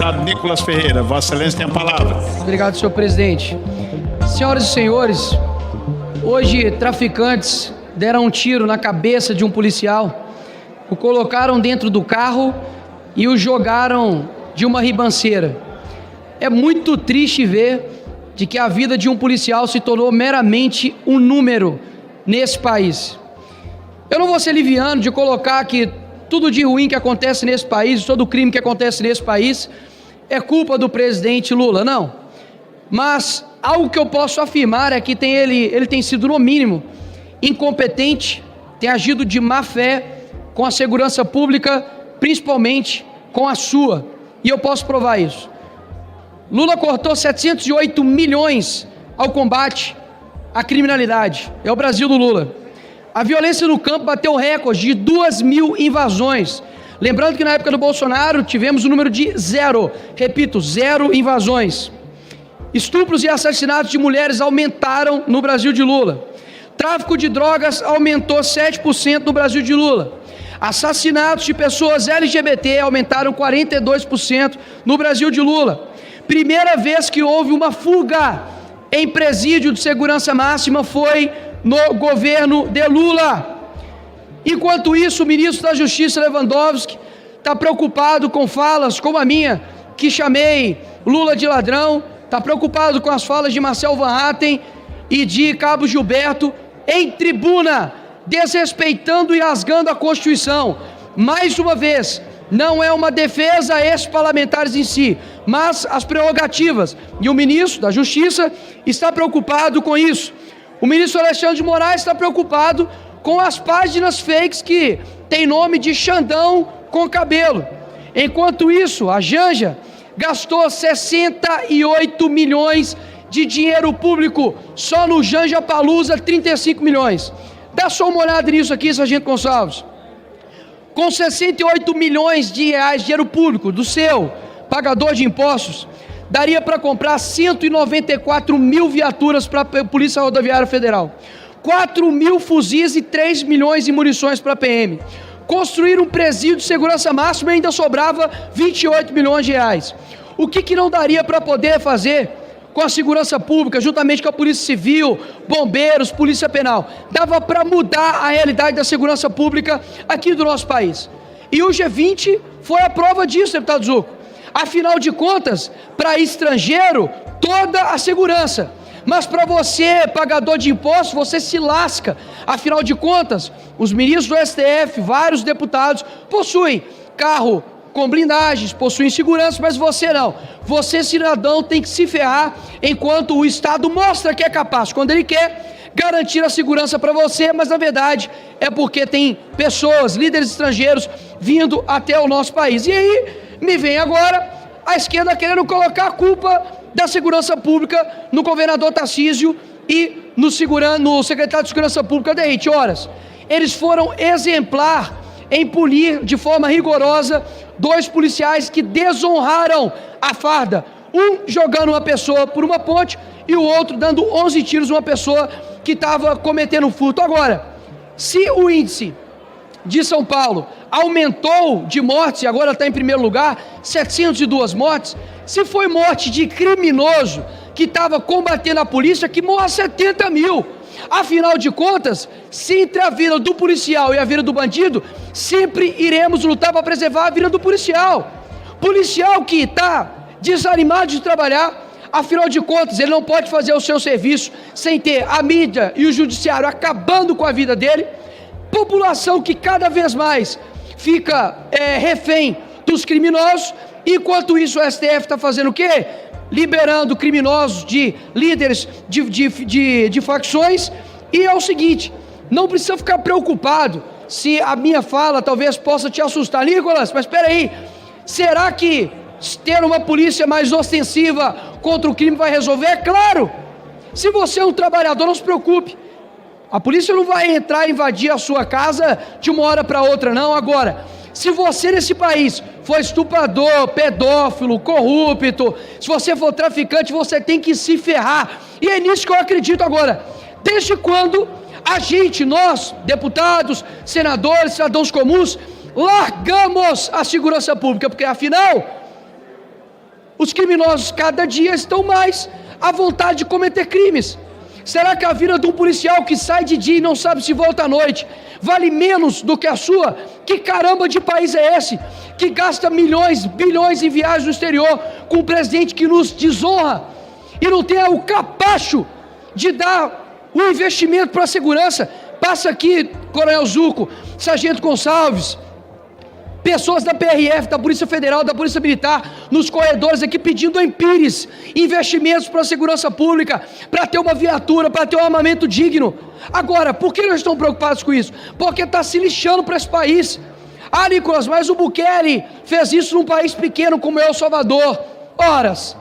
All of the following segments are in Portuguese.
deputado Nicolas Ferreira. Vossa Excelência tem a palavra. Obrigado, senhor presidente. Senhoras e senhores, hoje traficantes deram um tiro na cabeça de um policial, o colocaram dentro do carro e o jogaram de uma ribanceira. É muito triste ver de que a vida de um policial se tornou meramente um número nesse país. Eu não vou ser liviano de colocar que tudo de ruim que acontece nesse país, todo crime que acontece nesse país é culpa do presidente Lula, não. Mas algo que eu posso afirmar é que ele tem sido, no mínimo, incompetente, tem agido de má fé com a segurança pública, principalmente com a sua, e eu posso provar isso. Lula cortou 708 milhões ao combate à criminalidade, é o Brasil do Lula. A violência no campo bateu recorde de 2.000 invasões. Lembrando que na época do Bolsonaro tivemos o número de 0, repito, 0 invasões. Estupros e assassinatos de mulheres aumentaram no Brasil de Lula. Tráfico de drogas aumentou 7% no Brasil de Lula. Assassinatos de pessoas LGBT aumentaram 42% no Brasil de Lula. Primeira vez que houve uma fuga em presídio de segurança máxima foi no governo de Lula. Enquanto isso, o ministro da Justiça, Lewandowski, está preocupado com falas como a minha, que chamei Lula de ladrão, está preocupado com as falas de Marcel Van Hatten e de Cabo Gilberto em tribuna, desrespeitando e rasgando a Constituição. Mais uma vez, não é uma defesa a esses parlamentares em si, mas as prerrogativas. E o ministro da Justiça está preocupado com isso. O ministro Alexandre de Moraes está preocupado com as páginas fakes que tem nome de Xandão com cabelo. Enquanto isso, a Janja gastou 68 milhões de dinheiro público, só no Janja Palusa 35 milhões. Dá só uma olhada nisso aqui, sargento Gonçalves. Com 68 milhões de reais de dinheiro público do seu pagador de impostos, daria para comprar 194 mil viaturas para a Polícia Rodoviária Federal, 4 mil fuzis e 3 milhões de munições para a PM. Construir um presídio de segurança máxima ainda sobrava 28 milhões de reais. O que não daria para poder fazer com a segurança pública, juntamente com a Polícia Civil, bombeiros, Polícia Penal? Dava para mudar a realidade da segurança pública aqui do nosso país. E o G20 foi a prova disso, deputado Zucco. Afinal de contas, para estrangeiro, toda a segurança. Mas para você, pagador de impostos, você se lasca. Afinal de contas, os ministros do STF, vários deputados, possuem carro com blindagens, possuem segurança, mas você não. Você, cidadão, tem que se ferrar enquanto o Estado mostra que é capaz, quando ele quer garantir a segurança para você, mas na verdade é porque tem pessoas, líderes estrangeiros, vindo até o nosso país. E aí me vem agora a esquerda querendo colocar a culpa da segurança pública no governador Tarcísio e no secretário de Segurança Pública, Derrite. Horas. Eles foram exemplar em punir de forma rigorosa 2 policiais que desonraram a farda. Um jogando uma pessoa por uma ponte e o outro dando 11 tiros numa pessoa que estava cometendo um furto. Agora, se o índice de São Paulo aumentou de mortes e agora está em primeiro lugar, 702 mortes, se foi morte de criminoso que estava combatendo a polícia, que morra 70 mil. Afinal de contas, se entre a vida do policial e a vida do bandido, sempre iremos lutar para preservar a vida do policial. Policial que está desanimado de trabalhar, afinal de contas, ele não pode fazer o seu serviço sem ter a mídia e o judiciário acabando com a vida dele. População que cada vez mais fica refém dos criminosos, enquanto isso o STF está fazendo o quê? Liberando criminosos de líderes de facções. E é o seguinte, não precisa ficar preocupado se a minha fala talvez possa te assustar. Nicolas, mas espera aí, será que ter uma polícia mais ostensiva contra o crime vai resolver? É claro! Se você é um trabalhador, não se preocupe. A polícia não vai entrar e invadir a sua casa de uma hora para outra, não. Agora, se você nesse país for estuprador, pedófilo, corrupto, se você for traficante, você tem que se ferrar. E é nisso que eu acredito agora. Desde quando a gente, nós, deputados, senadores, cidadãos comuns, largamos a segurança pública? Porque afinal, Os criminosos cada dia estão mais à vontade de cometer crimes. Será que a vida de um policial que sai de dia e não sabe se volta à noite vale menos do que a sua? Que caramba de país é esse? Que gasta milhões, bilhões em viagens no exterior com um presidente que nos desonra e não tem o capacho de dar o investimento para a segurança? Passa aqui, Coronel Zuco, Sargento Gonçalves, pessoas da PRF, da Polícia Federal, da Polícia Militar, nos corredores aqui pedindo em Pires, investimentos para a segurança pública, para ter uma viatura, para ter um armamento digno. Agora, por que nós estamos preocupados com isso? Porque está se lixando para esse país. Ah, Nicolas, mas o Bukele fez isso num país pequeno como é o Salvador. Horas.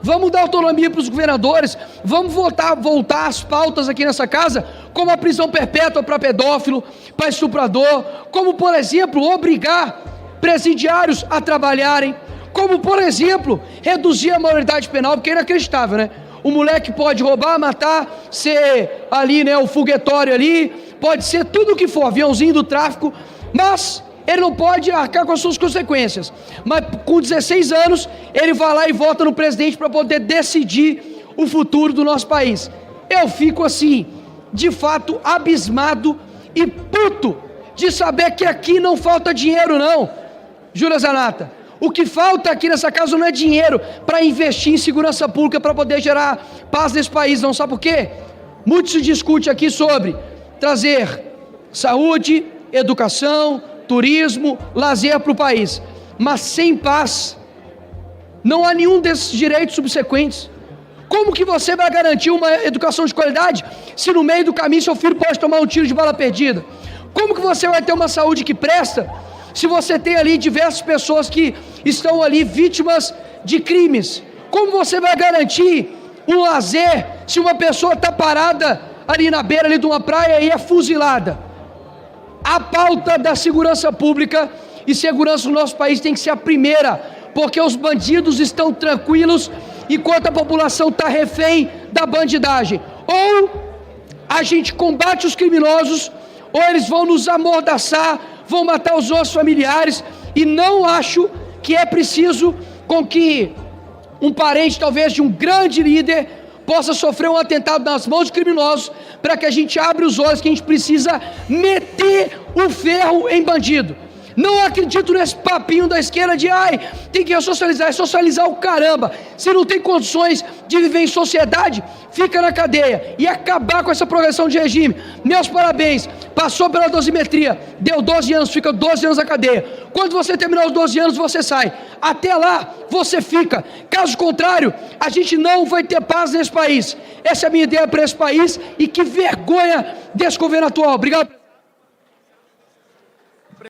Vamos dar autonomia para os governadores, vamos voltar às pautas aqui nessa casa, como a prisão perpétua para pedófilo, para estuprador, como, por exemplo, obrigar presidiários a trabalharem, como, por exemplo, reduzir a maioridade penal, porque é inacreditável, né? O moleque pode roubar, matar, ser ali, né, o foguetório ali, pode ser tudo o que for, aviãozinho do tráfico, mas ele não pode arcar com as suas consequências. Mas com 16 anos, ele vai lá e vota no presidente para poder decidir o futuro do nosso país. Eu fico assim, de fato, abismado e puto de saber que aqui não falta dinheiro não, Júlia Zanata. O que falta aqui nessa casa não é dinheiro para investir em segurança pública, para poder gerar paz nesse país, não. Sabe por quê? Muito se discute aqui sobre trazer saúde, educação, turismo, lazer para o país, mas sem paz não há nenhum desses direitos subsequentes. Como que você vai garantir uma educação de qualidade se no meio do caminho seu filho pode tomar um tiro de bala perdida? Como que você vai ter uma saúde que presta se você tem ali diversas pessoas que estão ali vítimas de crimes? Como você vai garantir um lazer se uma pessoa está parada ali na beira ali de uma praia e é fuzilada? A pauta da segurança pública e segurança no nosso país tem que ser a primeira, porque os bandidos estão tranquilos enquanto a população está refém da bandidagem. Ou a gente combate os criminosos, ou eles vão nos amordaçar, vão matar os nossos familiares, e não acho que é preciso com que um parente talvez de um grande líder possa sofrer um atentado nas mãos de criminosos, para que a gente abra os olhos que a gente precisa meter o ferro em bandido. Não acredito nesse papinho da esquerda de tem que socializar, é socializar o caramba. Se não tem condições de viver em sociedade, fica na cadeia e acabar com essa progressão de regime. Meus parabéns, passou pela dosimetria, deu 12 anos, fica 12 anos na cadeia. Quando você terminar os 12 anos, você sai. Até lá, você fica. Caso contrário, a gente não vai ter paz nesse país. Essa é a minha ideia para esse país, e que vergonha desse governo atual. Obrigado.